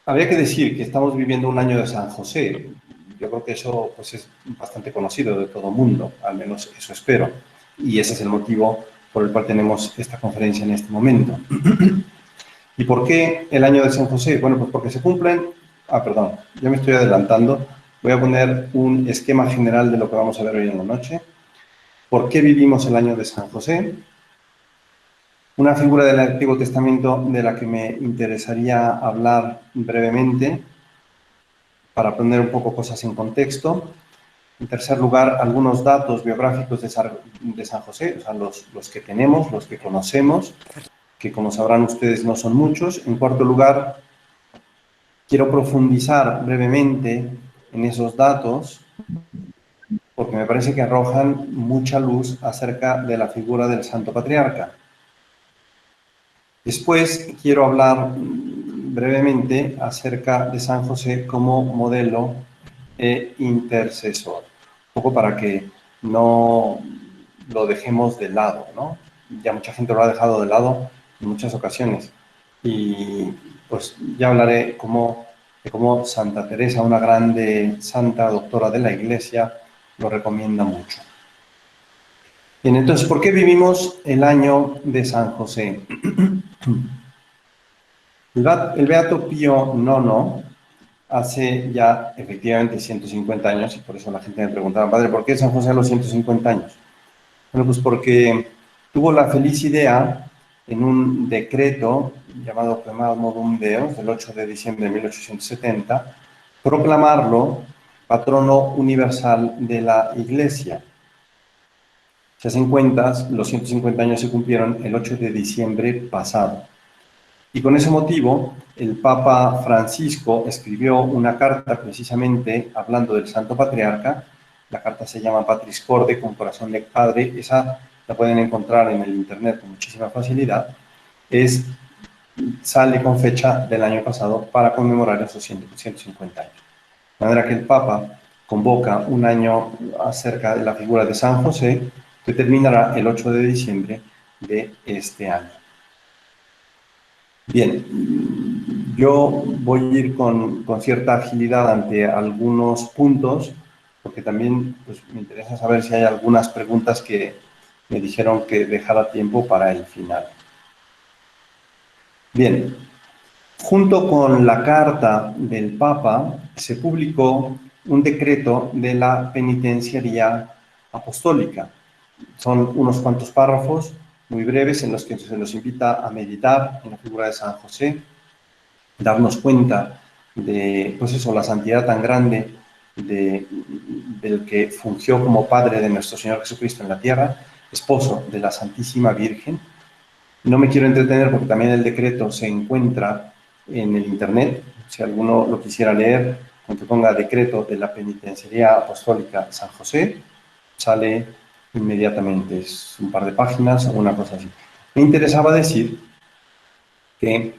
Habría que decir que estamos viviendo un año de San José. Yo creo que eso pues, es bastante conocido de todo el mundo, al menos eso espero. Y ese es el motivo por el cual tenemos esta conferencia en este momento. ¿Y por qué el año de San José? Bueno, pues porque se cumplen... perdón, ya me estoy adelantando. Voy a poner un esquema general de lo que vamos a ver hoy en la noche. ¿Por qué vivimos el año de San José? Una figura del Antiguo Testamento de la que me interesaría hablar brevemente para poner un poco cosas en contexto. En tercer lugar, algunos datos biográficos de San José, o sea, los que tenemos, los que conocemos, que como sabrán ustedes no son muchos. En cuarto lugar, quiero profundizar brevemente en esos datos porque me parece que arrojan mucha luz acerca de la figura del Santo Patriarca. Después quiero hablar brevemente acerca de San José como modelo e intercesor, un poco para que no lo dejemos de lado, ¿no? Ya mucha gente lo ha dejado de lado en muchas ocasiones y pues ya hablaré de cómo Santa Teresa, una grande santa doctora de la Iglesia, lo recomienda mucho. Bien, entonces, ¿por qué vivimos el año de San José? El Beato Pío IX, hace ya efectivamente 150 años, y por eso la gente me preguntaba, padre, ¿por qué San José a los 150 años? Bueno, pues porque tuvo la feliz idea en un decreto llamado Quemamodum Deus del 8 de diciembre de 1870, proclamarlo patrono universal de la Iglesia. Si hacen cuentas, los 150 años se cumplieron el 8 de diciembre pasado. Y con ese motivo, el Papa Francisco escribió una carta precisamente hablando del Santo Patriarca. La carta se llama Patris Corde, con corazón de padre. Esa la pueden encontrar en el internet con muchísima facilidad. Sale con fecha del año pasado para conmemorar esos 150 años. De manera que el Papa convoca un año acerca de la figura de San José, que terminará el 8 de diciembre de este año. Bien, yo voy a ir con cierta agilidad ante algunos puntos, porque también pues, me interesa saber si hay algunas preguntas que me dijeron que dejara tiempo para el final. Bien, junto con la carta del Papa se publicó un decreto de la penitenciaría apostólica. Son unos cuantos párrafos muy breves en los que se nos invita a meditar en la figura de San José, darnos cuenta de, pues eso, la santidad tan grande del que fungió como Padre de nuestro Señor Jesucristo en la tierra, esposo de la Santísima Virgen. No me quiero entretener porque también el decreto se encuentra en el internet. Si alguno lo quisiera leer, con que ponga decreto de la Penitenciaría Apostólica San José, sale inmediatamente. Es un par de páginas o una cosa así. Me interesaba decir que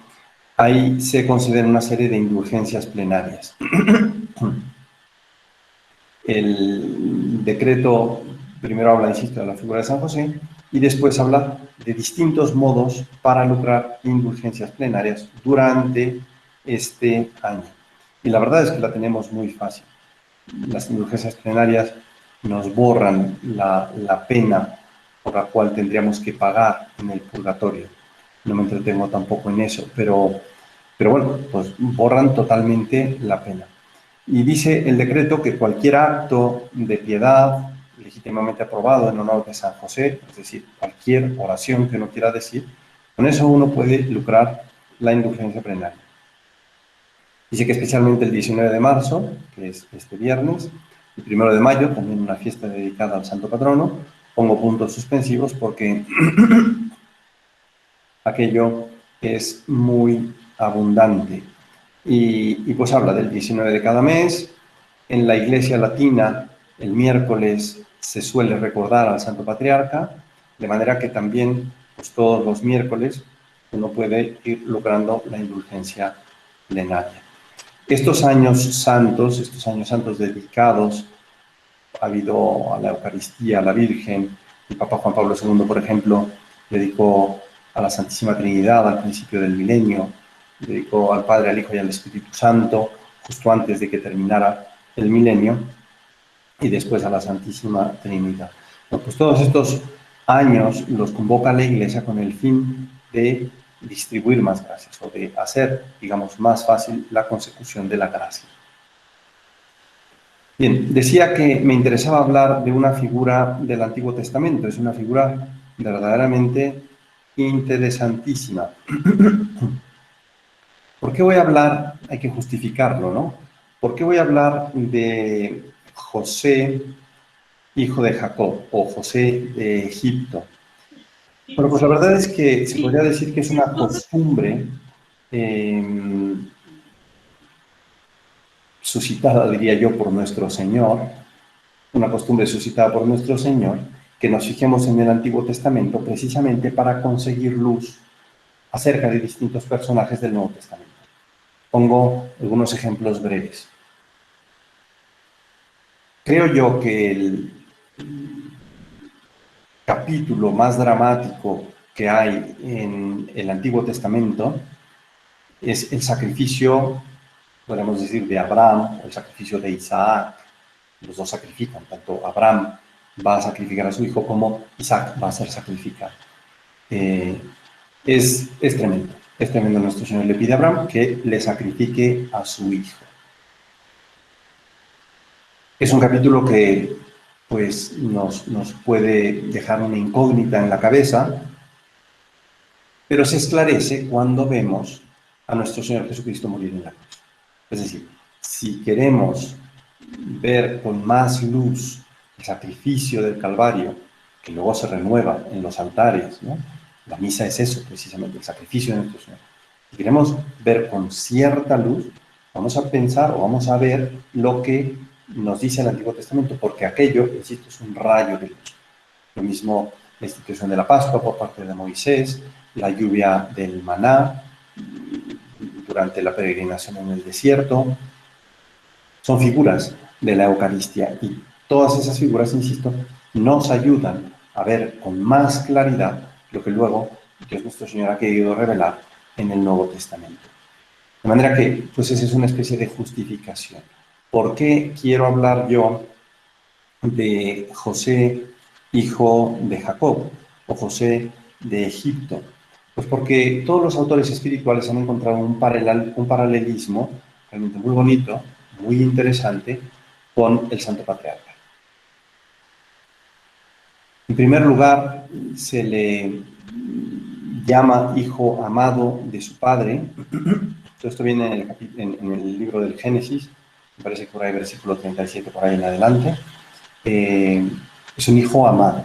ahí se consideran una serie de indulgencias plenarias. El decreto primero habla, insisto, de la figura de San José y después habla de distintos modos para lograr indulgencias plenarias durante este año. Y la verdad es que la tenemos muy fácil. Las indulgencias plenarias nos borran la pena por la cual tendríamos que pagar en el purgatorio. No me entretengo tampoco en eso, pero bueno, pues borran totalmente la pena. Y dice el decreto que cualquier acto de piedad legítimamente aprobado en honor de San José, es decir, cualquier oración que uno quiera decir, con eso uno puede lucrar la indulgencia plenaria. Dice que especialmente el 19 de marzo, que es este viernes, el 1 de mayo, también una fiesta dedicada al Santo Patrono, pongo puntos suspensivos porque aquello es muy abundante. Y pues habla del 19 de cada mes. En la Iglesia Latina, el miércoles se suele recordar al Santo Patriarca, de manera que también pues, todos los miércoles uno puede ir logrando la indulgencia plenaria. Estos años santos dedicados, ha habido a la Eucaristía, a la Virgen. El Papa Juan Pablo II, por ejemplo, dedicó a la Santísima Trinidad al principio del milenio. dedicó al Padre, al Hijo y al Espíritu Santo, justo antes de que terminara el milenio, y después a la Santísima Trinidad. Bueno, pues todos estos años los convoca la Iglesia con el fin de distribuir más gracias o de hacer, digamos, más fácil la consecución de la gracia. Bien, decía que me interesaba hablar de una figura del Antiguo Testamento. Es una figura verdaderamente interesantísima. ¿Por qué voy a hablar? Hay que justificarlo, ¿no? ¿Por qué voy a hablar de José, hijo de Jacob, o José de Egipto? Bueno, pues la verdad es que se podría decir que es una costumbre suscitada, diría yo, por nuestro Señor, una costumbre suscitada por nuestro Señor, que nos fijemos en el Antiguo Testamento precisamente para conseguir luz acerca de distintos personajes del Nuevo Testamento. Pongo algunos ejemplos breves. Creo yo que el capítulo más dramático que hay en el Antiguo Testamento es el sacrificio, podríamos decir, de Abraham, o el sacrificio de Isaac. Los dos sacrifican, tanto Abraham va a sacrificar a su hijo como Isaac va a ser sacrificado. Es tremendo. Nuestro Señor le pide a Abraham que le sacrifique a su hijo. Es un capítulo que pues, nos puede dejar una incógnita en la cabeza, pero se esclarece cuando vemos a nuestro Señor Jesucristo morir en la cruz. Es decir, si queremos ver con más luz el sacrificio del Calvario, que luego se renueva en los altares, ¿no? La misa es eso, precisamente, el sacrificio de nuestro Señor. Si queremos ver con cierta luz, vamos a pensar o vamos a ver lo que nos dice el Antiguo Testamento, porque aquello, insisto, es un rayo de luz. Lo mismo la institución de la Pascua por parte de Moisés, la lluvia del maná durante la peregrinación en el desierto, son figuras de la Eucaristía y todas esas figuras, insisto, nos ayudan a ver con más claridad lo que luego Dios nuestro Señor ha querido revelar en el Nuevo Testamento. De manera que, pues esa es una especie de justificación. ¿Por qué quiero hablar yo de José, hijo de Jacob, o José de Egipto? Pues porque todos los autores espirituales han encontrado un paralelismo realmente muy bonito, muy interesante, con el Santo Patriarca. En primer lugar, se le llama hijo amado de su padre. Todo esto viene en el libro del Génesis, me parece que por ahí versículo 37, por ahí en adelante. Es un hijo amado.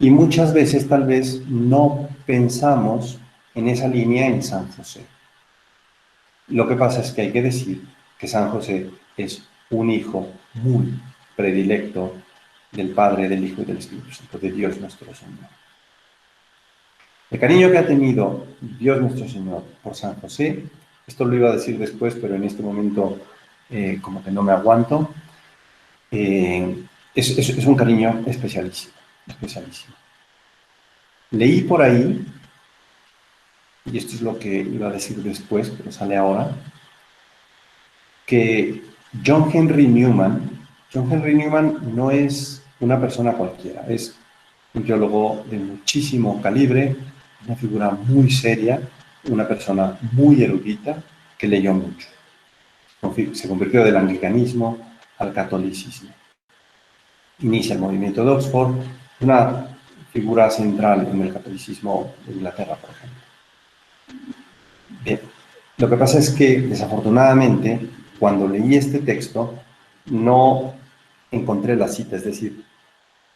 Y muchas veces tal vez no pensamos en esa línea en San José. Lo que pasa es que hay que decir que San José es un hijo muy predilecto del Padre, del Hijo y del Espíritu Santo, de Dios nuestro Señor. El cariño que ha tenido Dios nuestro Señor por San José, esto lo iba a decir después, pero en este momento como que no me aguanto, es un cariño especialísimo, especialísimo. Leí por ahí, y esto es lo que iba a decir después, pero sale ahora, que John Henry Newman no es una persona cualquiera, es un teólogo de muchísimo calibre, una figura muy seria, una persona muy erudita que leyó mucho. Se convirtió del anglicanismo al catolicismo. Inicia el movimiento de Oxford, una figura central en el catolicismo de Inglaterra, por ejemplo. Bien, lo que pasa es que, desafortunadamente, cuando leí este texto, no encontré la cita, es decir,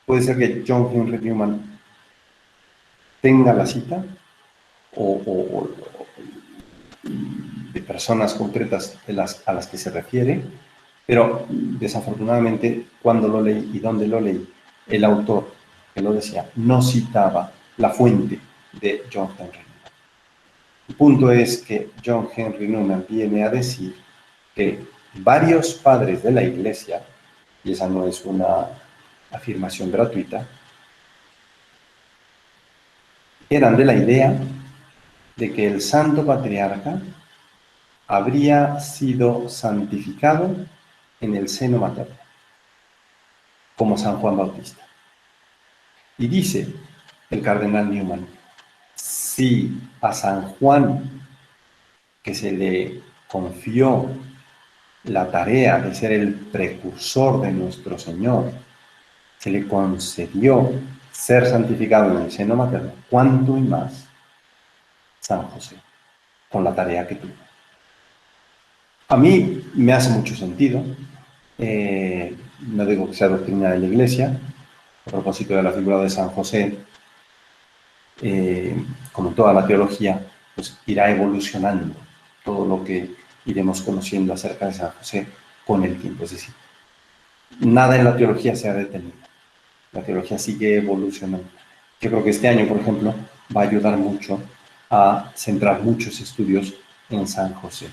puede ser que John Henry Newman tenga la cita o de personas concretas a las que se refiere, pero desafortunadamente cuando lo leí y dónde lo leí, el autor que lo decía no citaba la fuente de John Henry Newman. El punto es que John Henry Newman viene a decir que varios padres de la Iglesia, y esa no es una afirmación gratuita, eran de la idea de que el santo patriarca habría sido santificado en el seno materno, como San Juan Bautista. Y dice el cardenal Newman, si a San Juan, que se le confió la tarea de ser el precursor de nuestro Señor, se le concedió ser santificado en el seno materno, cuánto y más San José, con la tarea que tuvo. A mí me hace mucho sentido, no digo que sea doctrina de la Iglesia, a propósito de la figura de San José, como toda la teología, pues irá evolucionando todo lo que iremos conociendo acerca de San José con el tiempo. Es decir, nada en la teología se ha detenido. La teología sigue evolucionando. Yo creo que este año, por ejemplo, va a ayudar mucho a centrar muchos estudios en San José.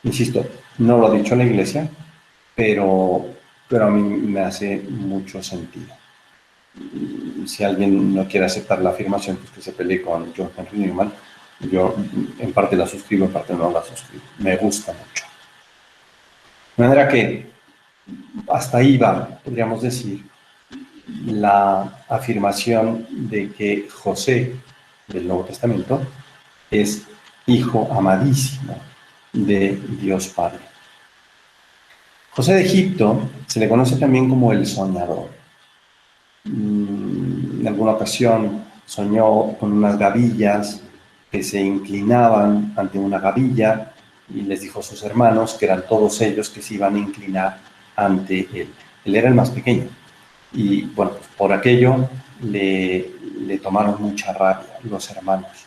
Insisto, no lo ha dicho la Iglesia, pero a mí me hace mucho sentido. Si alguien no quiere aceptar la afirmación, pues que se pelee con John Henry Newman. Yo en parte la suscribo, en parte no la suscribo. Me gusta mucho. De manera que hasta ahí va, podríamos decir, la afirmación de que José del Nuevo Testamento es hijo amadísimo de Dios Padre. José de Egipto se le conoce también como el soñador. En alguna ocasión soñó con unas gavillas que se inclinaban ante una gavilla y les dijo a sus hermanos que eran todos ellos que se iban a inclinar ante él. Él era el más pequeño. Y bueno, pues por aquello le tomaron mucha rabia los hermanos.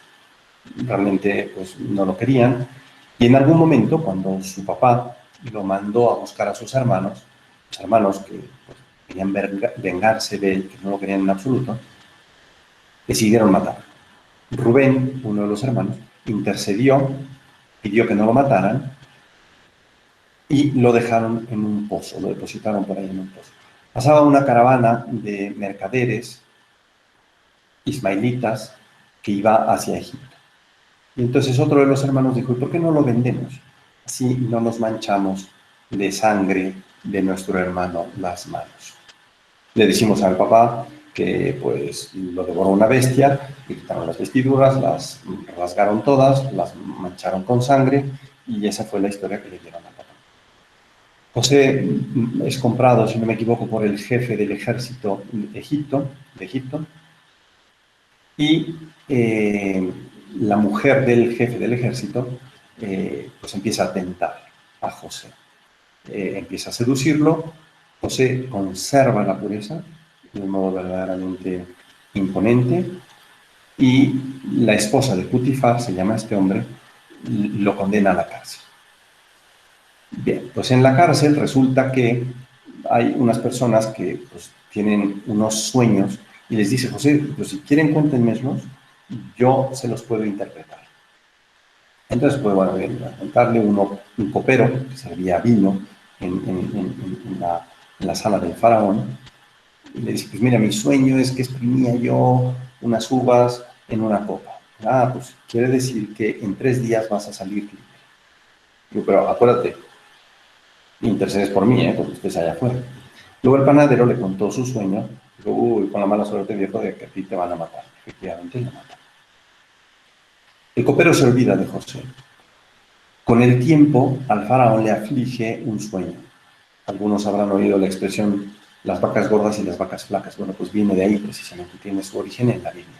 Realmente pues no lo querían. Y en algún momento, cuando su papá lo mandó a buscar a sus hermanos, los hermanos que pues, querían vengarse de él, que no lo querían en absoluto, decidieron matar. Rubén, uno de los hermanos, intercedió, pidió que no lo mataran y lo dejaron en un pozo, lo depositaron por ahí en un pozo. Pasaba una caravana de mercaderes ismaelitas que iba hacia Egipto. Y entonces otro de los hermanos dijo, ¿y por qué no lo vendemos? Así no nos manchamos de sangre de nuestro hermano las manos. Le decimos al papá que pues lo devoró una bestia, le quitaron las vestiduras, las rasgaron todas, las mancharon con sangre y esa fue la historia que le dieron al papá. José es comprado, si no me equivoco, por el jefe del ejército de Egipto, y la mujer del jefe del ejército pues empieza a tentar a José. Empieza a seducirlo. José conserva la pureza de un modo verdaderamente imponente y la esposa de Putifar, se llama este hombre, lo condena a la cárcel. Bien, pues en la cárcel resulta que hay unas personas que pues, tienen unos sueños y les dice, José, pues si quieren cuéntenmelos, yo se los puedo interpretar. Entonces, pues bueno, a contarle un copero que servía vino en la sala del faraón, y le dice, pues mira, mi sueño es que exprimía yo unas uvas en una copa. Ah, pues quiere decir que en 3 días vas a salir libre. Digo, pero acuérdate, intercedes por mí, porque estés allá afuera. Luego el panadero le contó su sueño, dijo, uy, con la mala suerte, viejo, de que a ti te van a matar. Efectivamente, lo matan. El copero se olvida de José. Con el tiempo, al faraón le aflige un sueño. Algunos habrán oído la expresión las vacas gordas y las vacas flacas. Bueno, pues viene de ahí precisamente, tiene su origen en la Biblia.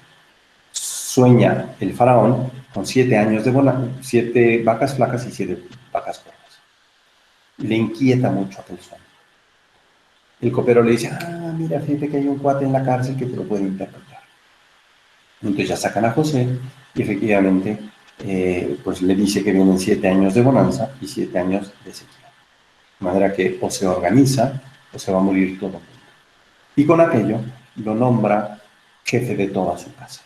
Sueña el faraón con 7 años de 7 vacas flacas y 7 vacas gordas. Le inquieta mucho aquel sueño. El copero le dice, ah, mira, fíjate que hay un cuate en la cárcel que te lo puede interpretar. Entonces ya sacan a José y efectivamente pues le dice que vienen 7 años de bonanza y 7 años de sequía. De manera que o se organiza o se va a morir todo el mundo. Y con aquello lo nombra jefe de toda su casa.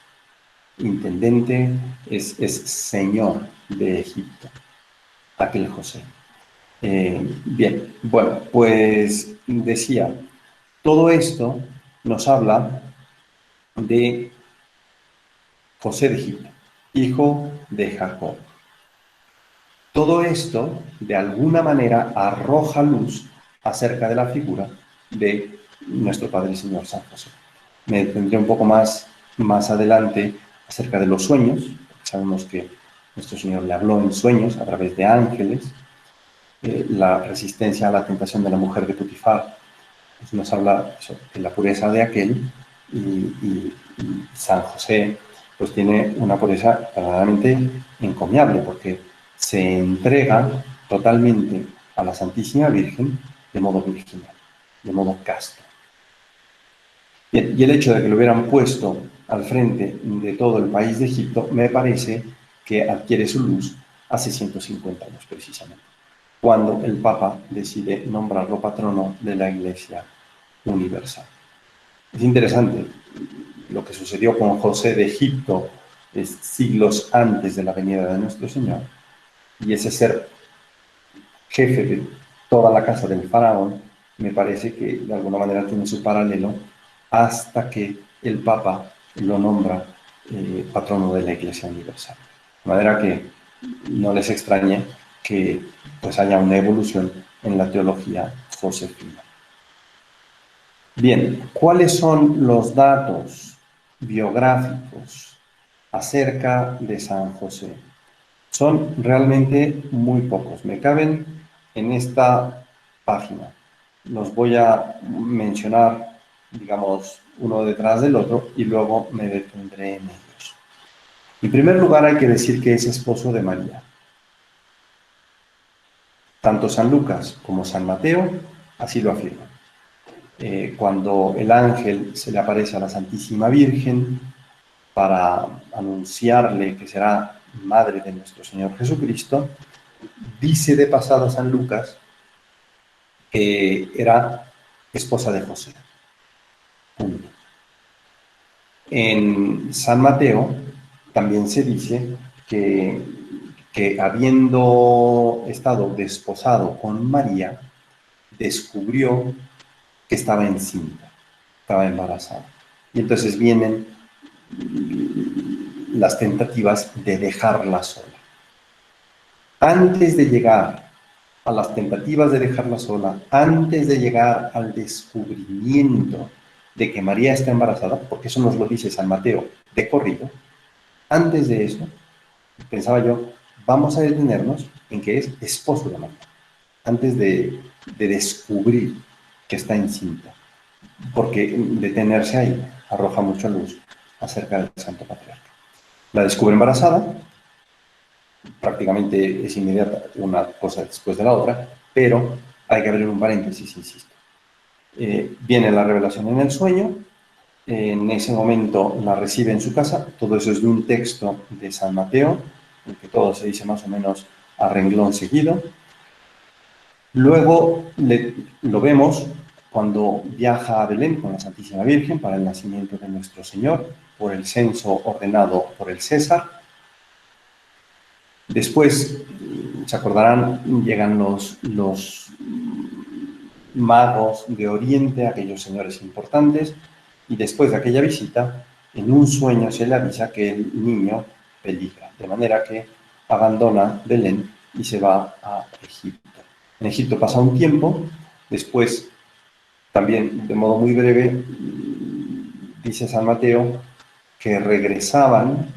Intendente es señor de Egipto, aquel José. Bien, bueno, pues decía, todo esto nos habla de José de Egipto. hijo de Jacob. Todo esto, de alguna manera, arroja luz acerca de la figura de nuestro Padre y Señor San José. Me detendré un poco más adelante acerca de los sueños. Sabemos que nuestro Señor le habló en sueños a través de ángeles. La resistencia a la tentación de la mujer de Potifar pues nos habla de la pureza de aquel, y San José pues tiene una pureza verdaderamente encomiable, porque se entrega totalmente a la Santísima Virgen de modo virginal, de modo casto. Y el hecho de que lo hubieran puesto al frente de todo el país de Egipto me parece que adquiere su luz hace 150 años precisamente, cuando el Papa decide nombrarlo patrono de la Iglesia universal. Es interesante lo que sucedió con José de Egipto siglos antes de la venida de nuestro Señor, y ese ser jefe de toda la casa del faraón me parece que de alguna manera tiene su paralelo hasta que el Papa lo nombra patrono de la Iglesia Universal. De manera que no les extrañe que pues haya una evolución en la teología josefina. Bien, ¿cuáles son los datos biográficos acerca de San José? Son realmente muy pocos. Me caben en esta página. Los voy a mencionar, digamos, uno detrás del otro, y luego me detendré en ellos. En primer lugar, hay que decir que es esposo de María. Tanto San Lucas como San Mateo así lo afirman. Cuando el ángel se le aparece a la Santísima Virgen para anunciarle que será madre de nuestro Señor Jesucristo, dice de pasada San Lucas que era esposa de José. Punto. En San Mateo también se dice que habiendo estado desposado con María, descubrió que estaba encinta, estaba embarazada. Y entonces vienen las tentativas de dejarla sola. Antes de llegar a las tentativas de dejarla sola, antes de llegar al descubrimiento de que María está embarazada, porque eso nos lo dice San Mateo de corrido, antes de eso, pensaba yo, vamos a detenernos en que es esposo de María, antes de descubrir que está encinta, porque detenerse ahí arroja mucha luz acerca del Santo Patriarca. La descubre embarazada, prácticamente es inmediata una cosa después de la otra, pero hay que abrir un paréntesis, insisto. Viene la revelación en el sueño, en ese momento la recibe en su casa, todo eso es de un texto de San Mateo, en que todo se dice más o menos a renglón seguido. Luego lo vemos cuando viaja a Belén con la Santísima Virgen para el nacimiento de nuestro Señor, por el censo ordenado por el César. Después, se acordarán, llegan los magos de Oriente, aquellos señores importantes, y después de aquella visita, en un sueño se le avisa que el niño peligra, de manera que abandona Belén y se va a Egipto. En Egipto pasa un tiempo, después, también de modo muy breve, dice San Mateo, que regresaban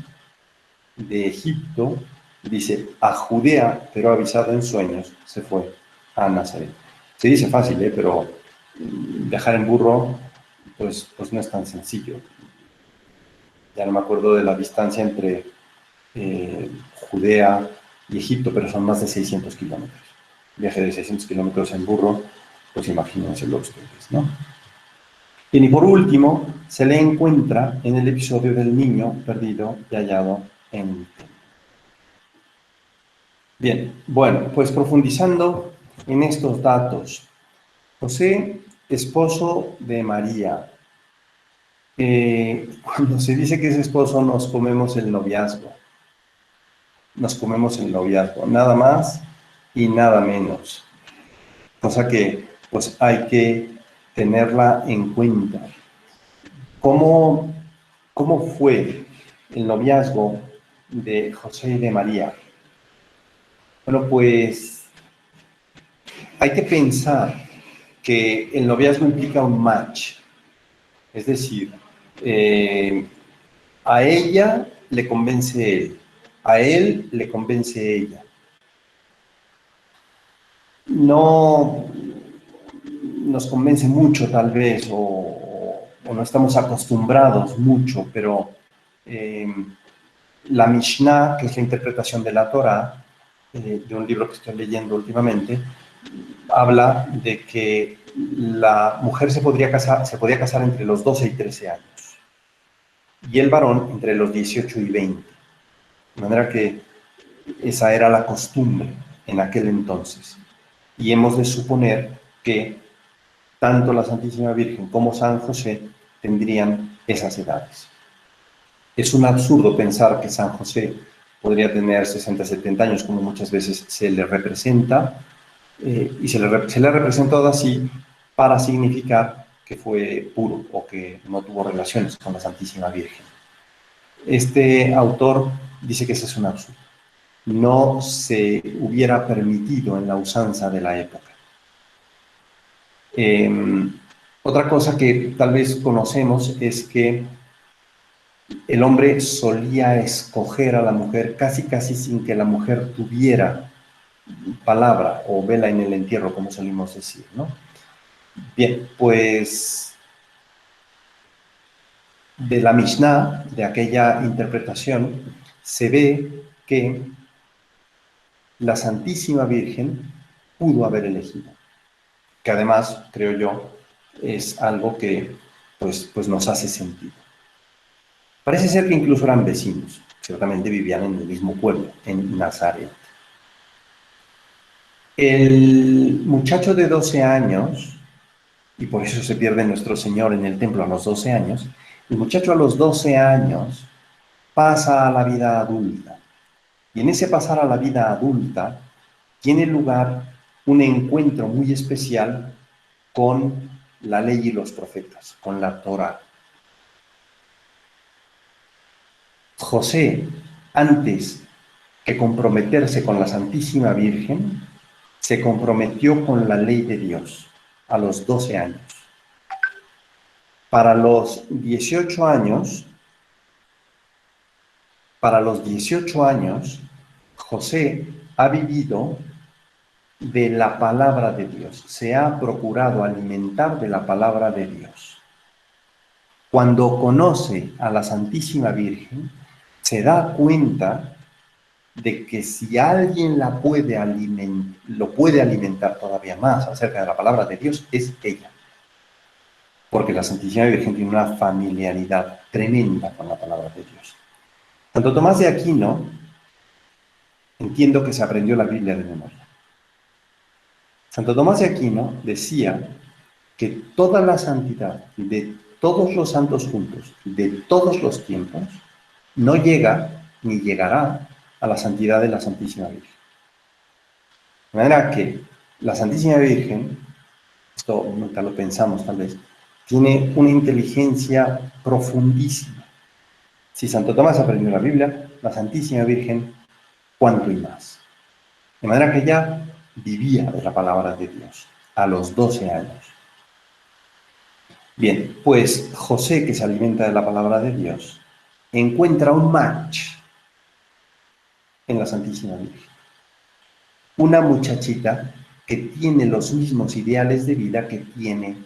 de Egipto, dice, a Judea, pero avisado en sueños, se fue a Nazaret. Se dice fácil, pero viajar en burro, pues no es tan sencillo. Ya no me acuerdo de la distancia entre Judea y Egipto, pero son más de 600 kilómetros. Viaje de 600 kilómetros en burro, pues imagínenselo ustedes, ¿no? Bien, y por último, se le encuentra en el episodio del niño perdido y hallado en el templo. Bien, bueno, pues profundizando en estos datos. José, esposo de María. Cuando se dice que es esposo, nos comemos el noviazgo. Nos comemos el noviazgo, nada más y nada menos. Cosa que, pues, hay que tenerla en cuenta. ¿Cómo fue el noviazgo de José y de María. Bueno, pues hay que pensar que el noviazgo implica un match, es decir, a ella le convence él, a él le convence ella. No nos convence mucho tal vez, o no estamos acostumbrados mucho, pero la Mishnah, que es la interpretación de la Torá, de un libro que estoy leyendo últimamente, habla de que la mujer se podía casar entre los 12 y 13 años, y el varón entre los 18 y 20. De manera que esa era la costumbre en aquel entonces. Y hemos de suponer que tanto la Santísima Virgen como San José tendrían esas edades. Es un absurdo pensar que San José podría tener 60, 70 años, como muchas veces se le representa, y se le ha representado así para significar que fue puro o que no tuvo relaciones con la Santísima Virgen. Este autor dice que ese es un absurdo. No se hubiera permitido en la usanza de la época. Otra cosa que tal vez conocemos es que el hombre solía escoger a la mujer casi sin que la mujer tuviera palabra o vela en el entierro, como solimos decir, ¿no? Bien, pues de la Mishnah, de aquella interpretación, se ve que la Santísima Virgen pudo haber elegido, que además, creo yo, es algo que pues nos hace sentido. Parece ser que incluso eran vecinos, ciertamente vivían en el mismo pueblo, en Nazaret. El muchacho de 12 años, y por eso se pierde nuestro Señor en el templo a los 12 años, el muchacho a los 12 años pasa a la vida adulta. Y en ese pasar a la vida adulta tiene lugar un encuentro muy especial con la ley y los profetas, con la Torá. José, antes que comprometerse con la Santísima Virgen, se comprometió con la ley de Dios a los 12 años. Para los 18 años, José ha vivido de la palabra de Dios, se ha procurado alimentar de la palabra de Dios. Cuando conoce a la Santísima Virgen, se da cuenta de que si alguien lo puede alimentar todavía más acerca de la palabra de Dios, es ella. Porque la Santísima Virgen tiene una familiaridad tremenda con la palabra de Dios. Santo Tomás de Aquino, entiendo que se aprendió la Biblia de memoria. Santo Tomás de Aquino decía que toda la santidad de todos los santos juntos, de todos los tiempos, no llega ni llegará a la santidad de la Santísima Virgen. De manera que la Santísima Virgen, esto nunca lo pensamos tal vez, tiene una inteligencia profundísima. Si Santo Tomás aprendió la Biblia, la Santísima Virgen, cuánto y más. De manera que ella vivía de la palabra de Dios a los 12 años. Bien, pues José, que se alimenta de la palabra de Dios, encuentra un match en la Santísima Virgen. Una muchachita que tiene los mismos ideales de vida que tiene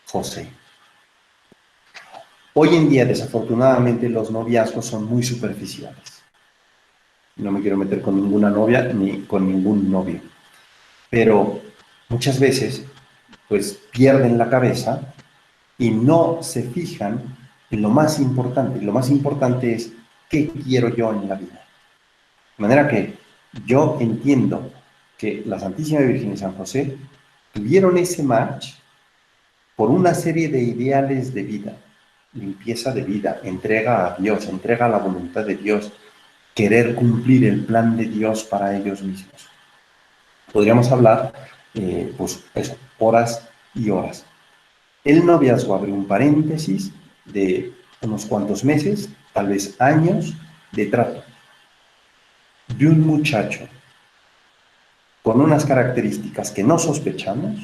José. Hoy en día, desafortunadamente, los noviazgos son muy superficiales. No me quiero meter con ninguna novia ni con ningún novio. Pero muchas veces, pues, pierden la cabeza y no se fijan en lo más importante. Y lo más importante es, ¿qué quiero yo en la vida? De manera que yo entiendo que la Santísima Virgen y San José tuvieron ese match por una serie de ideales de vida, limpieza de vida, entrega a Dios, entrega a la voluntad de Dios, querer cumplir el plan de Dios para ellos mismos. Podríamos hablar, pues eso, horas y horas. El noviazgo abre un paréntesis de unos cuantos meses, tal vez años, de trato, de un muchacho con unas características que no sospechamos.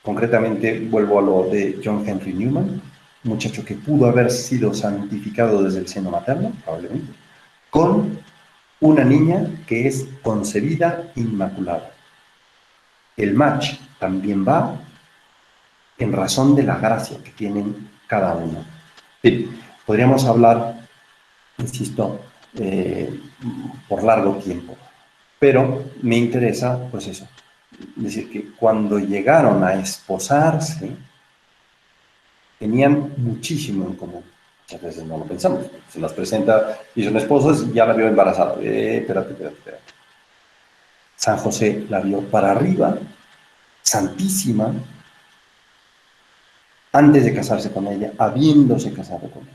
Concretamente, vuelvo a lo de John Henry Newman, un muchacho que pudo haber sido santificado desde el seno materno, probablemente, con una niña que es concebida inmaculada. El match también va en razón de la gracia que tienen cada uno. Sí, podríamos hablar, insisto, por largo tiempo, pero me interesa, pues eso, decir que cuando llegaron a esposarse, tenían muchísimo en común. Muchas veces no lo pensamos. Se nos presenta y son esposos y ya la vio embarazada. Espérate. San José la vio para arriba, santísima, antes de casarse con ella, habiéndose casado con ella.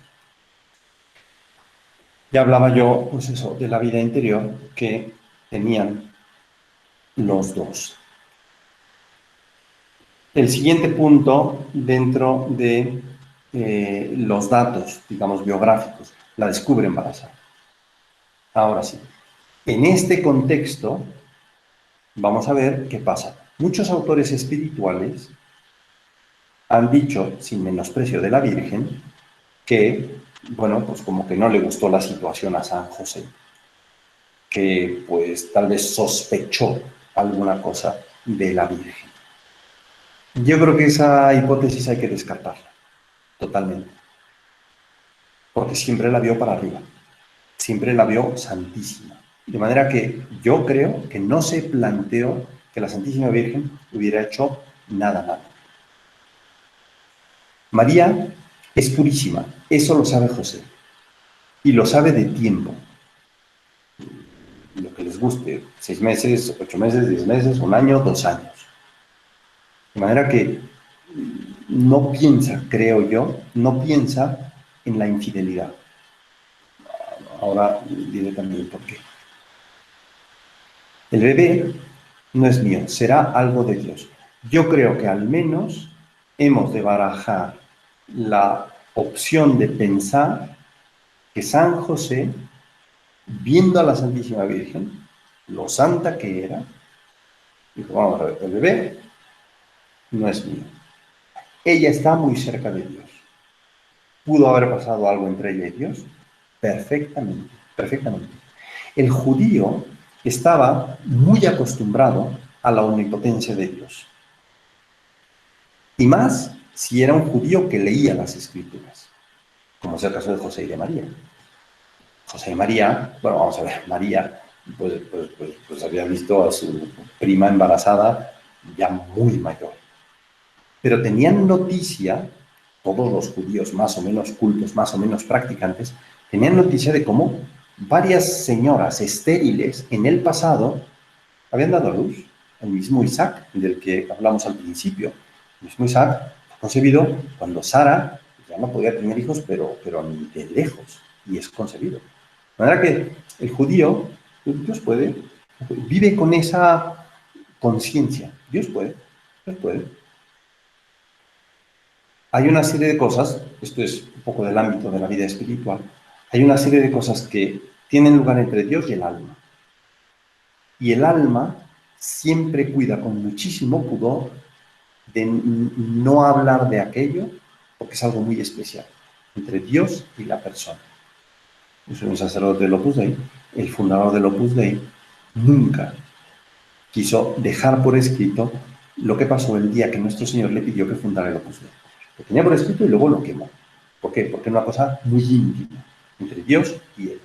Ya hablaba yo, pues eso, de la vida interior que tenían los dos. El siguiente punto dentro de los datos, digamos, biográficos, la descubre embarazada. Ahora sí, en este contexto vamos a ver qué pasa. Muchos autores espirituales han dicho, sin menosprecio de la Virgen, que, bueno, pues como que no le gustó la situación a San José, que pues tal vez sospechó alguna cosa de la Virgen. Yo creo que esa hipótesis hay que descartarla, totalmente, porque siempre la vio para arriba, siempre la vio santísima. De manera que yo creo que no se planteó que la Santísima Virgen hubiera hecho nada malo. María es purísima, eso lo sabe José, y lo sabe de tiempo. Lo que les guste, 6 meses, 8 meses, 10 meses, 1 año, 2 años. De manera que no piensa, creo yo, no piensa en la infidelidad. Ahora diré también por qué. El bebé no es mío, será algo de Dios. Yo creo que al menos hemos de barajar la opción de pensar que San José, viendo a la Santísima Virgen, lo santa que era, dijo, vamos a ver, el bebé no es mío. Ella está muy cerca de Dios. ¿Pudo haber pasado algo entre ella y Dios? Perfectamente, perfectamente. El judío estaba muy acostumbrado a la omnipotencia de Dios. Y más si era un judío que leía las Escrituras, como es el caso de José y de María. José y María, bueno, vamos a ver, María pues había visto a su prima embarazada ya muy mayor. Pero tenían noticia, todos los judíos más o menos cultos, más o menos practicantes, tenían noticia de cómo varias señoras estériles en el pasado habían dado a luz. El mismo Isaac, del que hablamos al principio, el mismo Isaac fue concebido cuando Sara ya no podía tener hijos, pero ni de lejos, y es concebido. De manera que el judío, Dios puede, vive con esa conciencia. Dios puede. Hay una serie de cosas, esto es un poco del ámbito de la vida espiritual, hay una serie de cosas que tienen lugar entre Dios y el alma. Y el alma siempre cuida con muchísimo pudor de no hablar de aquello, porque es algo muy especial, entre Dios y la persona. Yo soy un sacerdote del Opus Dei, el fundador del Opus Dei nunca quiso dejar por escrito lo que pasó el día que nuestro Señor le pidió que fundara el Opus Dei. Lo tenía por escrito y luego lo quemó. ¿Por qué? Porque era una cosa muy íntima entre Dios y él.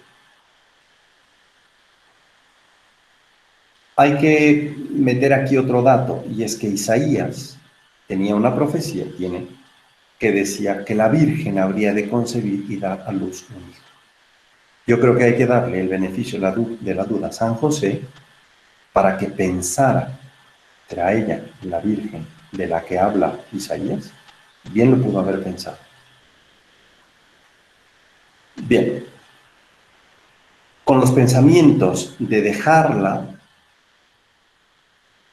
Hay que meter aquí otro dato, y es que Isaías tenía una profecía, que decía que la Virgen habría de concebir y dar a luz un hijo. Yo creo que hay que darle el beneficio de la duda a San José para que pensara, era ella, la Virgen de la que habla Isaías, bien lo pudo haber pensado. Bien, con los pensamientos de dejarla,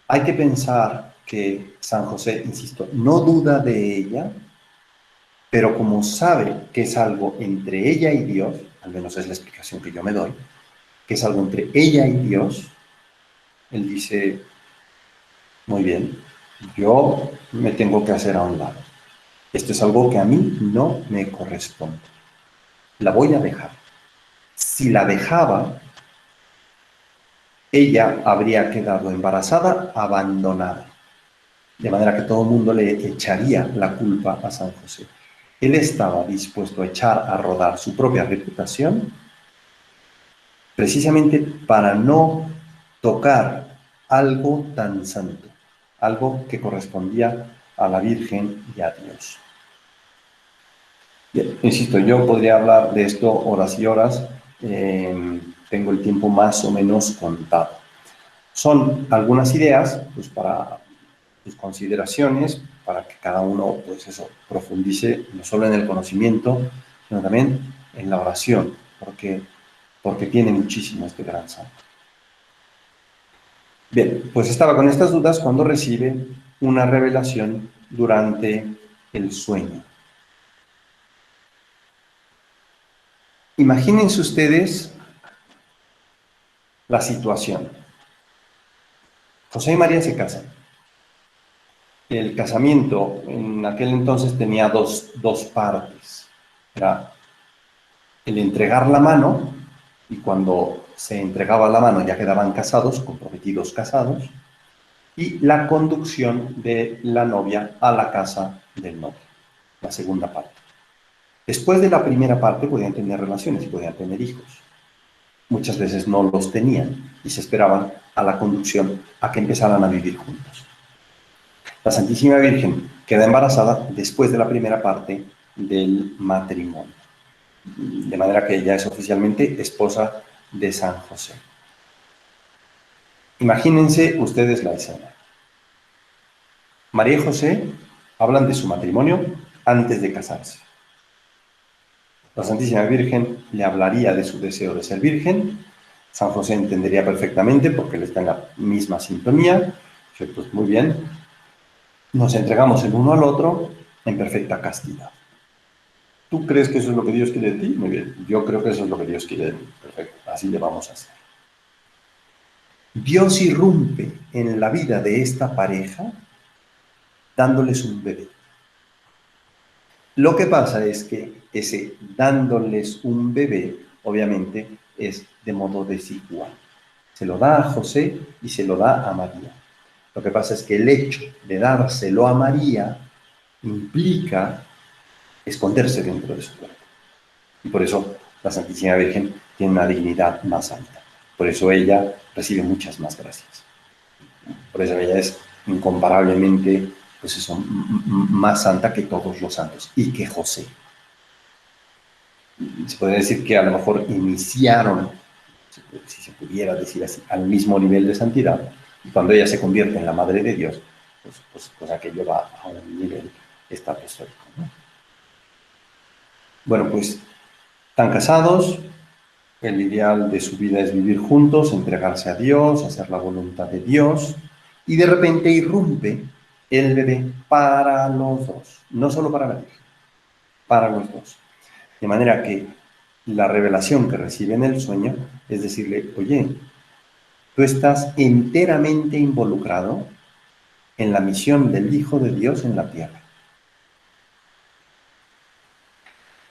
hay que pensar que San José, insisto, no duda de ella, pero como sabe que es algo entre ella y Dios, al menos es la explicación que yo me doy, que es algo entre ella y Dios, él dice, muy bien, yo me tengo que hacer a un lado. Esto es algo que a mí no me corresponde. La voy a dejar. Si la dejaba, ella habría quedado embarazada, abandonada. De manera que todo el mundo le echaría la culpa a San José. Él estaba dispuesto a echar a rodar su propia reputación precisamente para no tocar algo tan santo, algo que correspondía a la Virgen y a Dios. Bien, insisto, yo podría hablar de esto horas y horas, tengo el tiempo más o menos contado. Son algunas ideas pues, para sus consideraciones, para que cada uno pues eso, profundice no solo en el conocimiento, sino también en la oración, porque tiene muchísimo este gran santo. Bien, pues estaba con estas dudas cuando recibe una revelación durante el sueño. Imagínense ustedes la situación. José y María se casan. El casamiento en aquel entonces tenía dos partes. Era el entregar la mano, y cuando se entregaba la mano ya quedaban casados, comprometidos casados, y la conducción de la novia a la casa del novio, la segunda parte. Después de la primera parte podían tener relaciones y podían tener hijos. Muchas veces no los tenían y se esperaban a la conducción, a que empezaran a vivir juntos. La Santísima Virgen queda embarazada después de la primera parte del matrimonio, de manera que ella es oficialmente esposa de San José. Imagínense ustedes la escena. María y José hablan de su matrimonio antes de casarse. La Santísima Virgen le hablaría de su deseo de ser virgen. San José entendería perfectamente porque él está en la misma sintonía. Pues muy bien, nos entregamos el uno al otro en perfecta castidad. ¿Tú crees que eso es lo que Dios quiere de ti? Muy bien, yo creo que eso es lo que Dios quiere de mí. Perfecto, así le vamos a hacer. Dios irrumpe en la vida de esta pareja dándoles un bebé. Lo que pasa es que ese dándoles un bebé, obviamente, es de modo desigual. Se lo da a José y se lo da a María. Lo que pasa es que el hecho de dárselo a María implica esconderse dentro de su cuerpo. Y por eso la Santísima Virgen tiene una dignidad más alta. Por eso ella recibe muchas más gracias. Por eso ella es incomparablemente, pues eso, más santa que todos los santos y que José. Se podría decir que a lo mejor iniciaron, si se pudiera decir así, al mismo nivel de santidad, y cuando ella se convierte en la Madre de Dios, pues aquello va a un nivel estratosférico, ¿no? Bueno, pues están casados, el ideal de su vida es vivir juntos, entregarse a Dios, hacer la voluntad de Dios, y de repente irrumpe el bebé para los dos, no solo para la Virgen, para los dos. De manera que la revelación que recibe en el sueño es decirle, oye, tú estás enteramente involucrado en la misión del Hijo de Dios en la tierra.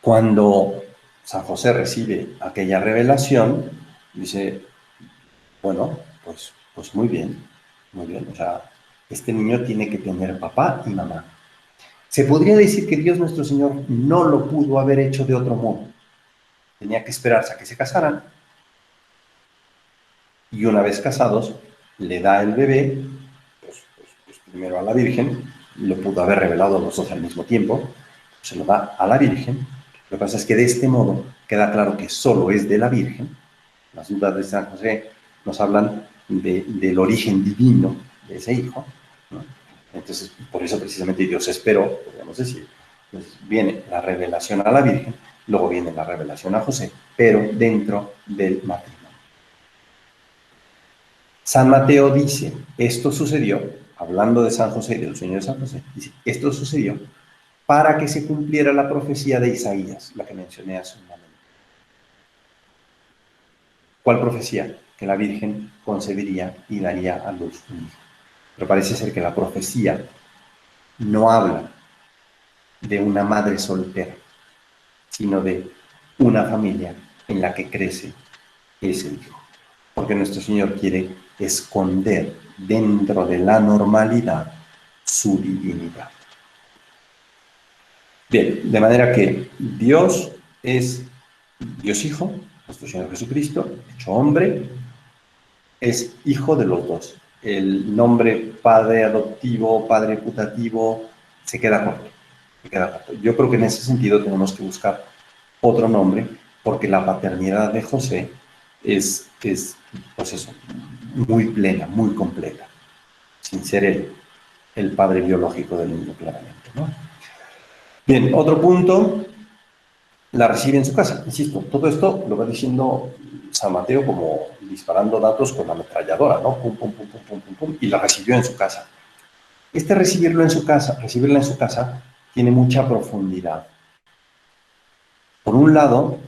Cuando San José recibe aquella revelación, dice, bueno, pues muy bien, o sea, este niño tiene que tener papá y mamá. Se podría decir que Dios nuestro Señor no lo pudo haber hecho de otro modo. Tenía que esperarse a que se casaran, y una vez casados, le da el bebé, pues primero a la Virgen, lo pudo haber revelado a los dos al mismo tiempo, se lo da a la Virgen. Lo que pasa es que de este modo queda claro que solo es de la Virgen. Las dudas de San José nos hablan del origen divino de ese hijo, ¿no? Entonces, por eso precisamente Dios esperó, podríamos decir, pues viene la revelación a la Virgen, luego viene la revelación a José, pero dentro del matrimonio. San Mateo dice, esto sucedió, hablando de San José y del sueño de San José, dice, esto sucedió para que se cumpliera la profecía de Isaías, la que mencioné hace un momento. ¿Cuál profecía? Que la Virgen concebiría y daría a luz un hijo. Pero parece ser que la profecía no habla de una madre soltera, sino de una familia en la que crece ese hijo. Porque nuestro Señor quiere esconder dentro de la normalidad su divinidad. Bien, de manera que Dios es Dios Hijo, nuestro Señor Jesucristo, hecho hombre, es hijo de los dos. El nombre padre adoptivo, padre putativo, se queda corto. Se queda corto. Yo creo que en ese sentido tenemos que buscar otro nombre, porque la paternidad de José es pues eso, muy plena, muy completa, sin ser el padre biológico del niño, claramente, ¿no? Bien, otro punto, la recibe en su casa. Insisto, todo esto lo va diciendo San Mateo como disparando datos con la ametralladora, ¿no? Pum, pum, pum, pum, pum, pum, pum, y la recibió en su casa. Recibirla en su casa, tiene mucha profundidad. Por un lado,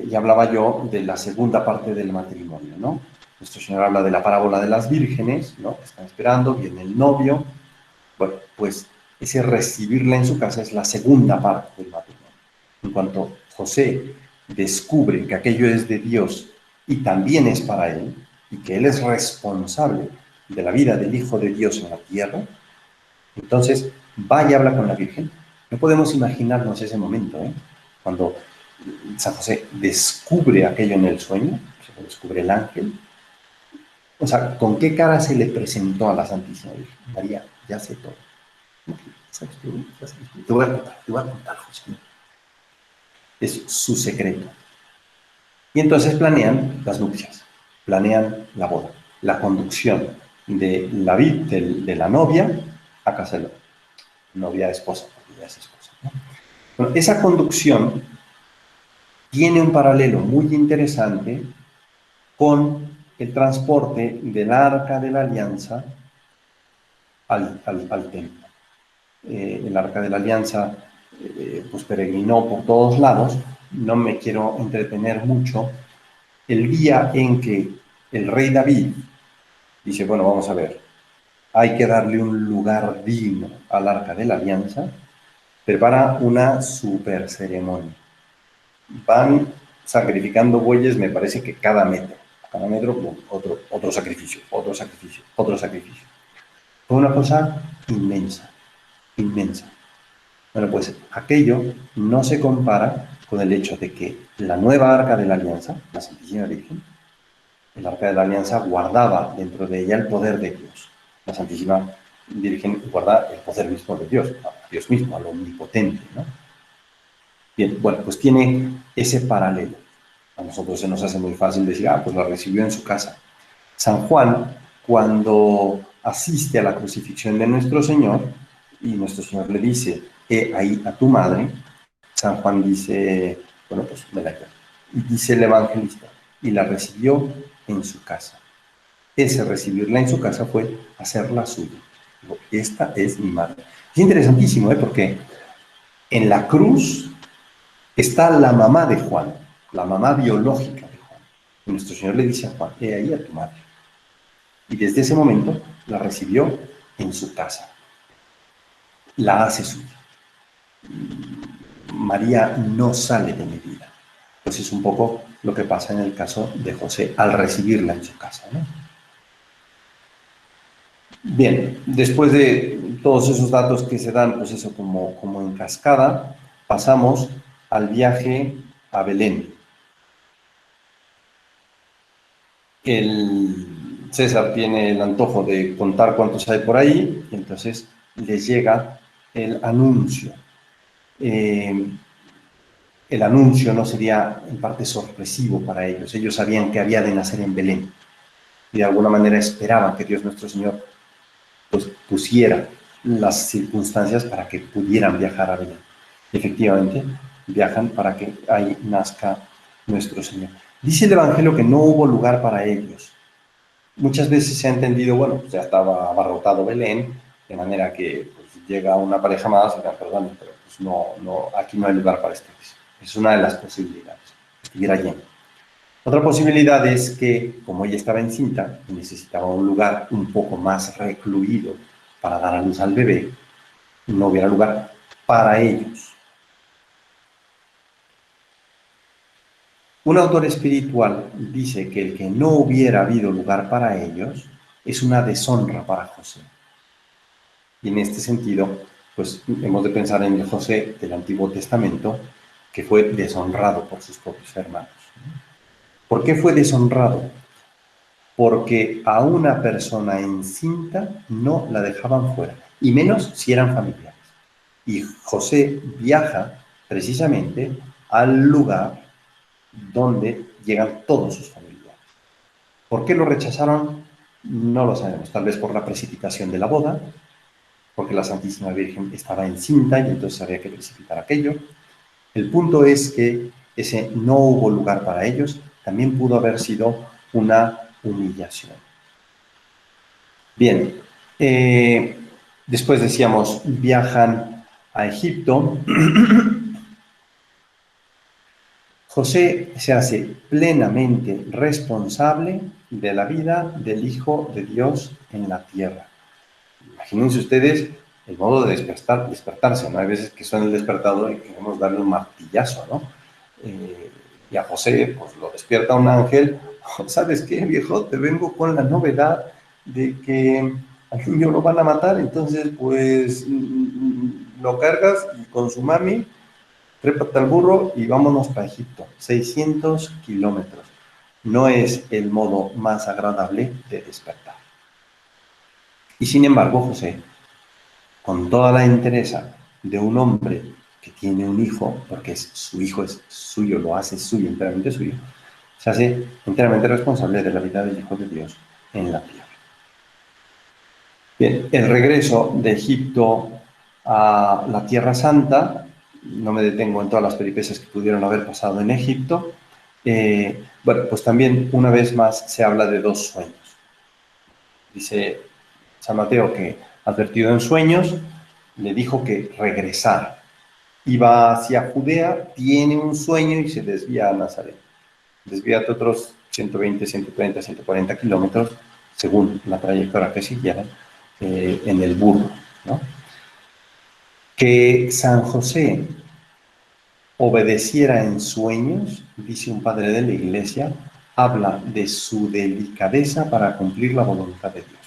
ya hablaba yo de la segunda parte del matrimonio, ¿no? Nuestro Señor habla de la parábola de las vírgenes, ¿no? Están esperando, viene el novio. Bueno, pues ese recibirla en su casa es la segunda parte del matrimonio. En cuanto José descubre que aquello es de Dios y también es para él, y que él es responsable de la vida del Hijo de Dios en la tierra, entonces va y habla con la Virgen. No podemos imaginarnos ese momento, ¿eh? Cuando San José descubre aquello en el sueño, se descubre el ángel. O sea, ¿con qué cara se le presentó a la Santísima Virgen? María, ya sé todo. Te voy a contar, José. Es su secreto. Y entonces planean las nupcias, planean la boda, la conducción de la novia a casa del novia esposa, porque ya es esposa, ¿no? Bueno, esa conducción tiene un paralelo muy interesante con el transporte del Arca de la Alianza al templo. El Arca de la Alianza pues peregrinó por todos lados. No me quiero entretener mucho. El día en que el rey David dice, bueno, vamos a ver, hay que darle un lugar digno al Arca de la Alianza, prepara una super ceremonia. Van sacrificando bueyes, me parece que cada metro, otro sacrificio, otro sacrificio, otro sacrificio. Fue una cosa inmensa, inmensa. Bueno, pues aquello no se compara con el hecho de que la nueva Arca de la Alianza, la Santísima Virgen, el Arca de la Alianza guardaba dentro de ella el poder de Dios. La Santísima Virgen guarda el poder mismo de Dios, a Dios mismo, al omnipotente, ¿no? Bien, bueno, pues tiene ese paralelo. A nosotros se nos hace muy fácil decir, pues la recibió en su casa. San Juan, cuando asiste a la crucifixión de nuestro Señor, y nuestro Señor le dice, he ahí a tu madre, San Juan dice, bueno, pues me la llevo. Y dice el evangelista, y la recibió en su casa. Ese recibirla en su casa fue hacerla suya. Esta es mi madre. Es interesantísimo, porque en la cruz está la mamá de Juan, la mamá biológica de Juan. Y nuestro Señor le dice a Juan, he ahí a tu madre. Y desde ese momento la recibió en su casa. La hace suya. María no sale de mi vida. Pues es un poco lo que pasa en el caso de José al recibirla en su casa, ¿no? Bien, después de todos esos datos que se dan, pues eso como en cascada, pasamos al viaje a Belén. El César tiene el antojo de contar cuántos hay por ahí, y entonces les llega el anuncio. El anuncio no sería en parte sorpresivo para ellos. Ellos sabían que había de nacer en Belén y de alguna manera esperaban que Dios nuestro Señor pues, pusiera las circunstancias para que pudieran viajar a Belén. Efectivamente, viajan para que ahí nazca nuestro Señor. Dice el Evangelio que no hubo lugar para ellos. Muchas veces se ha entendido, bueno, pues ya estaba abarrotado Belén, de manera que pues, llega una pareja más y perdón, pero pues no, aquí no hay lugar para ustedes. Es una de las posibilidades, estuviera lleno. Otra posibilidad es que, como ella estaba encinta y necesitaba un lugar un poco más recluido para dar a luz al bebé, no hubiera lugar para ellos. Un autor espiritual dice que el que no hubiera habido lugar para ellos es una deshonra para José. Y en este sentido, pues hemos de pensar en el José del Antiguo Testamento, que fue deshonrado por sus propios hermanos. ¿Por qué fue deshonrado? Porque a una persona encinta no la dejaban fuera, y menos si eran familiares. Y José viaja precisamente al lugar donde llegan todos sus familiares. ¿Por qué lo rechazaron? No lo sabemos. Tal vez por la precipitación de la boda, porque la Santísima Virgen estaba encinta y entonces había que precipitar aquello. El punto es que ese no hubo lugar para ellos también pudo haber sido una humillación. Bien, después decíamos, viajan a Egipto. José se hace plenamente responsable de la vida del Hijo de Dios en la tierra. Imagínense ustedes el modo de despertarse, ¿no? Hay veces que suena el despertador y queremos darle un martillazo, ¿no? Y a José, pues lo despierta un ángel. ¿Sabes qué, viejo? Te vengo con la novedad de que al niño lo van a matar, entonces, pues, lo cargas y con su mami, trépate al burro y vámonos para Egipto. 600 kilómetros. No es el modo más agradable de despertar. Y sin embargo, José, con toda la entereza de un hombre que tiene un hijo, porque su hijo es suyo, lo hace suyo, enteramente suyo, se hace enteramente responsable de la vida del Hijo de Dios en la tierra. Bien, el regreso de Egipto a la Tierra Santa, no me detengo en todas las peripecias que pudieron haber pasado en Egipto, bueno, pues también una vez más se habla de dos sueños. Dice San Mateo que, advertido en sueños, le dijo que regresara. Iba hacia Judea, tiene un sueño y se desvía a Nazaret. Desvíate otros 120, 130, 140 kilómetros, según la trayectoria que siguiera, en el burro, ¿no? Que San José obedeciera en sueños, dice un padre de la Iglesia, habla de su delicadeza para cumplir la voluntad de Dios.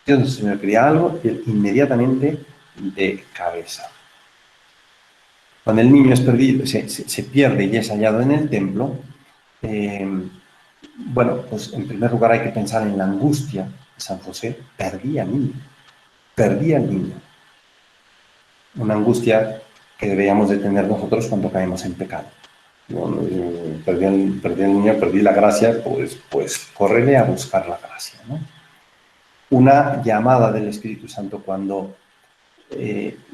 Dios el Señor quería algo, él inmediatamente de cabeza. Cuando el niño es perdido, se pierde y es hallado en el templo, bueno, pues en primer lugar hay que pensar en la angustia de San José. Perdía al niño. Una angustia que deberíamos de tener nosotros cuando caemos en pecado. Bueno, perdí al niño, perdí la gracia, pues córrele a buscar la gracia, ¿no? Una llamada del Espíritu Santo cuando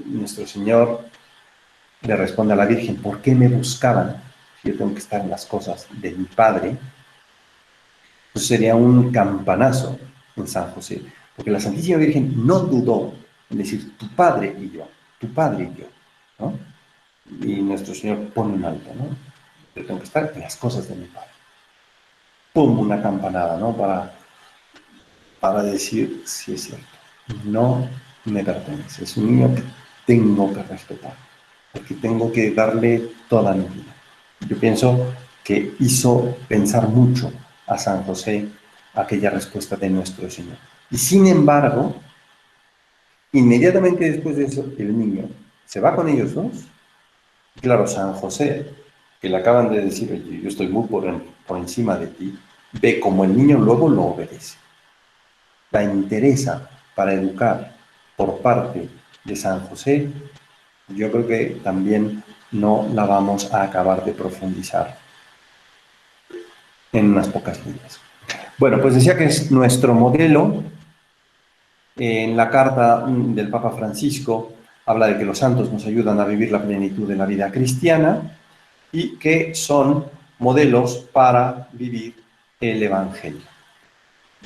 nuestro Señor le responde a la Virgen, ¿por qué me buscaban? Yo tengo que estar en las cosas de mi Padre. Pues sería un campanazo en San José, porque la Santísima Virgen no dudó en decir, tu Padre y yo, ¿no? Y nuestro Señor pone un alto, ¿no? Yo tengo que estar en las cosas de mi Padre. Pum, una campanada, ¿no? Para decir, sí es cierto, no me pertenece, es un niño que tengo que respetar, porque tengo que darle toda mi vida. Yo pienso que hizo pensar mucho a San José aquella respuesta de nuestro Señor. Y sin embargo, inmediatamente después de eso, el niño se va con ellos dos. Y claro, San José, que le acaban de decir, oye, yo estoy muy por encima de ti, ve como el niño luego lo obedece. La interesa para educar por parte de San José, yo creo que también no la vamos a acabar de profundizar en unas pocas líneas. Bueno, pues decía que es nuestro modelo. En la carta del Papa Francisco habla de que los santos nos ayudan a vivir la plenitud de la vida cristiana y que son modelos para vivir el Evangelio.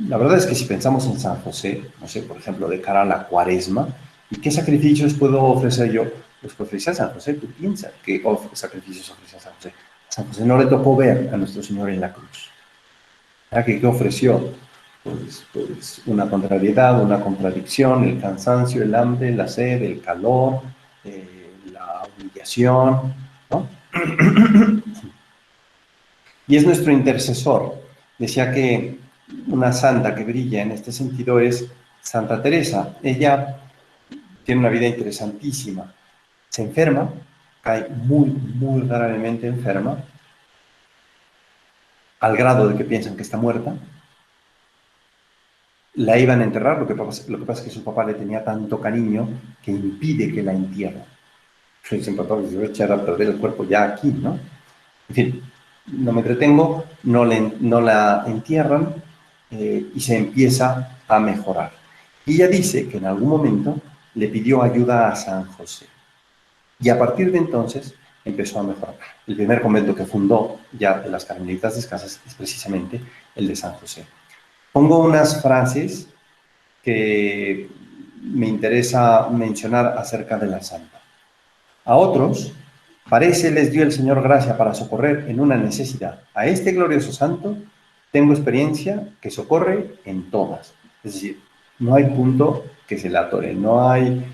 La verdad es que si pensamos en San José, no sé, por ejemplo, de cara a la Cuaresma, ¿y qué sacrificios puedo ofrecer yo? Pues que ofrecer a San José, tú piensas qué sacrificios ofrece a San José. San José no le tocó ver a nuestro Señor en la cruz. ¿Qué ofreció? Pues una contrariedad, una contradicción, el cansancio, el hambre, la sed, el calor, la humillación, ¿no? Y es nuestro intercesor. Decía que una santa que brilla en este sentido es Santa Teresa. Ella tiene una vida interesantísima. Se enferma, cae muy gravemente enferma, al grado de que piensan que está muerta. La iban a enterrar, lo que pasa es que su papá le tenía tanto cariño que impide que la entierren. Dicen, papá, se va a echar a perder el cuerpo ya aquí, ¿no? En fin, no me entretengo, no la entierran y se empieza a mejorar. Y ella dice que en algún momento le pidió ayuda a San José. Y a partir de entonces empezó a mejorar. El primer convento que fundó ya de las Carmelitas Descalzas es precisamente el de San José. Pongo unas frases que me interesa mencionar acerca de la santa. A otros, parece les dio el Señor gracia para socorrer en una necesidad. A este glorioso santo tengo experiencia que socorre en todas. Es decir, no hay punto que se le atore, no hay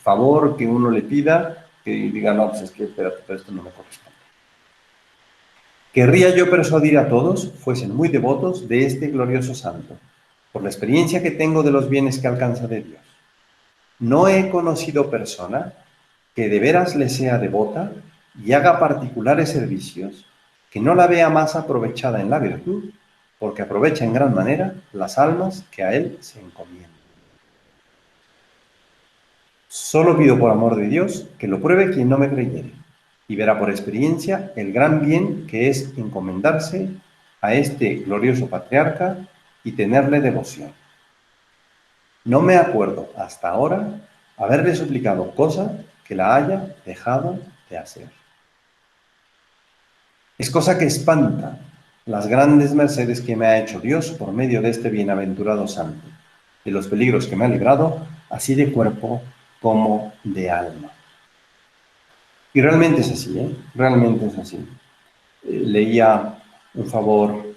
favor que uno le pida que diga, no, pues es que espérate, pero esto no me corresponde. Querría yo persuadir a todos, fuesen muy devotos de este glorioso santo, por la experiencia que tengo de los bienes que alcanza de Dios. No he conocido persona que de veras le sea devota y haga particulares servicios, que no la vea más aprovechada en la virtud, porque aprovecha en gran manera las almas que a él se encomiendan. Solo pido por amor de Dios que lo pruebe quien no me creyere, y verá por experiencia el gran bien que es encomendarse a este glorioso patriarca y tenerle devoción. No me acuerdo hasta ahora haberle suplicado cosa que la haya dejado de hacer. Es cosa que espanta las grandes mercedes que me ha hecho Dios por medio de este bienaventurado santo, de los peligros que me ha librado, así de cuerpo como de alma. Y realmente es así, ¿eh? Realmente es así. Leía un favor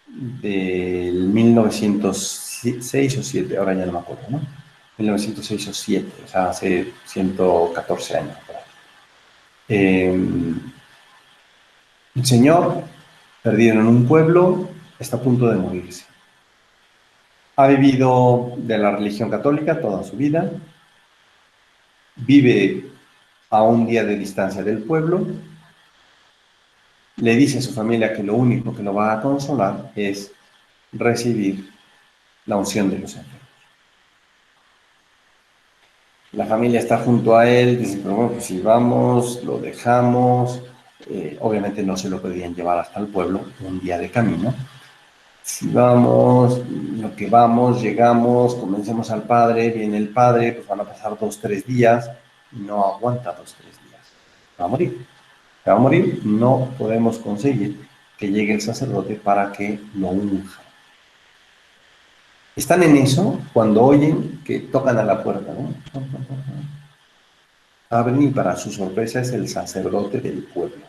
del 1906 o 7, ahora ya no me acuerdo, ¿no? 1906 o 7, o sea, hace 114 años. Un señor perdido en un pueblo está a punto de morirse. Ha vivido de la religión católica toda su vida, vive a un día de distancia del pueblo, le dice a su familia que lo único que lo va a consolar es recibir la unción de los enfermos. La familia está junto a él, dice, pero bueno, pues si vamos, lo dejamos. Obviamente no se lo podían llevar hasta el pueblo, un día de camino. Si vamos, lo que vamos, llegamos, convencemos al padre, viene el padre, pues van a pasar 2 o 3 días, no aguanta 2 o 3 días. Va a morir. Va a morir, no podemos conseguir que llegue el sacerdote para que lo unja. Están en eso cuando oyen que tocan a la puerta, ¿no? Abren y para su sorpresa es el sacerdote del pueblo.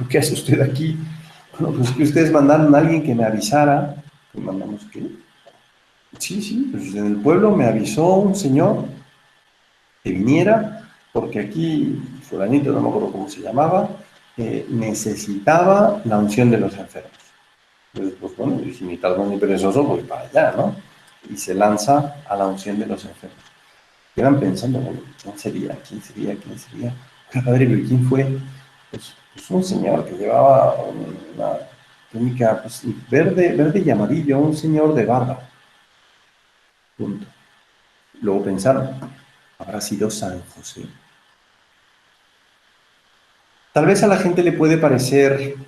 ¿Qué hace usted aquí? Bueno, pues que ustedes mandaron a alguien que me avisara. ¿Que mandamos qué? Sí, pues en el pueblo me avisó un señor que viniera, porque aquí, fulanito, no me acuerdo cómo se llamaba, necesitaba la unción de los enfermos. Entonces, pues bueno, y si ni tardo ni perezoso, voy para allá, ¿no? Y se lanza a la unción de los enfermos. Quedan pensando, bueno, ¿quién sería? ¿Quién sería? ¿Quién sería? Padre, pero ¿quién fue? Pues un señor que llevaba una túnica pues, verde y amarillo, un señor de barba. Punto. Luego pensaron, habrá sido San José. Tal vez a la gente le puede parecer un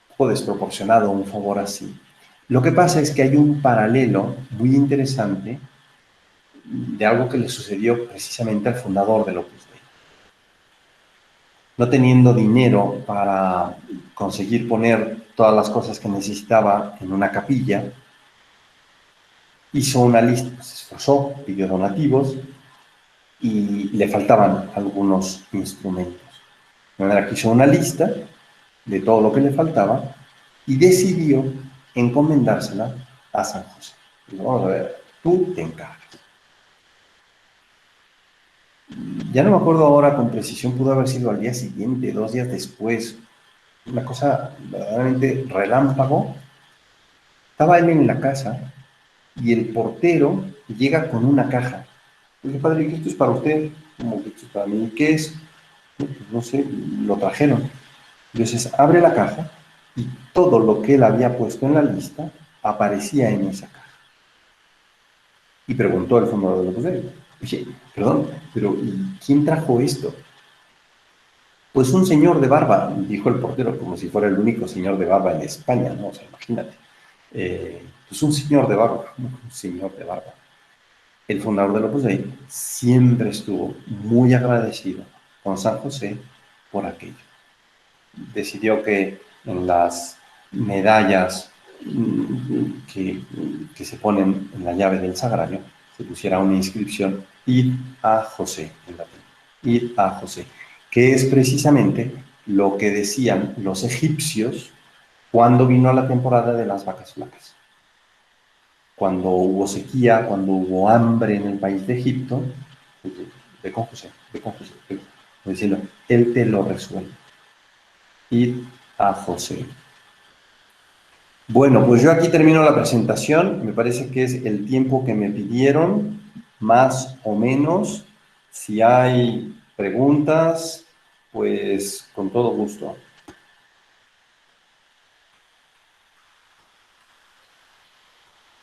poco desproporcionado un favor así. Lo que pasa es que hay un paralelo muy interesante de algo que le sucedió precisamente al fundador del Opus Dei. No teniendo dinero para conseguir poner todas las cosas que necesitaba en una capilla, hizo una lista, se esforzó, pidió donativos y le faltaban algunos instrumentos. De manera que hizo una lista de todo lo que le faltaba y decidió encomendársela a San José. Dijo, vamos a ver, tú te encargas. Ya no me acuerdo ahora con precisión, pudo haber sido al día siguiente, 2 días después, una cosa verdaderamente relámpago. Estaba él en la casa y el portero llega con una caja. Dice, padre, ¿qué esto es para usted? ¿Cómo que esto es para mí? ¿Qué es? No, pues no sé, lo trajeron. Entonces abre la caja y todo lo que él había puesto en la lista aparecía en esa caja. Y preguntó al fundador de la posee, oye, perdón, pero ¿y quién trajo esto? Pues un señor de barba, dijo el portero, como si fuera el único señor de barba en España, ¿no? O sea, imagínate. Pues un señor de barba, un señor de barba. El fundador del Opus Dei siempre estuvo muy agradecido con San José por aquello. Decidió que en las medallas que se ponen en la llave del sagrario se pusiera una inscripción Id a José en latín. Id a José, que es precisamente lo que decían los egipcios cuando vino la temporada de las vacas flacas. Cuando hubo sequía, cuando hubo hambre en el país de Egipto, ve con José, ve con José, diciendo, él te lo resuelve. Id a José. Bueno, pues yo aquí termino la presentación. Me parece que es el tiempo que me pidieron, más o menos. Si hay preguntas, pues con todo gusto.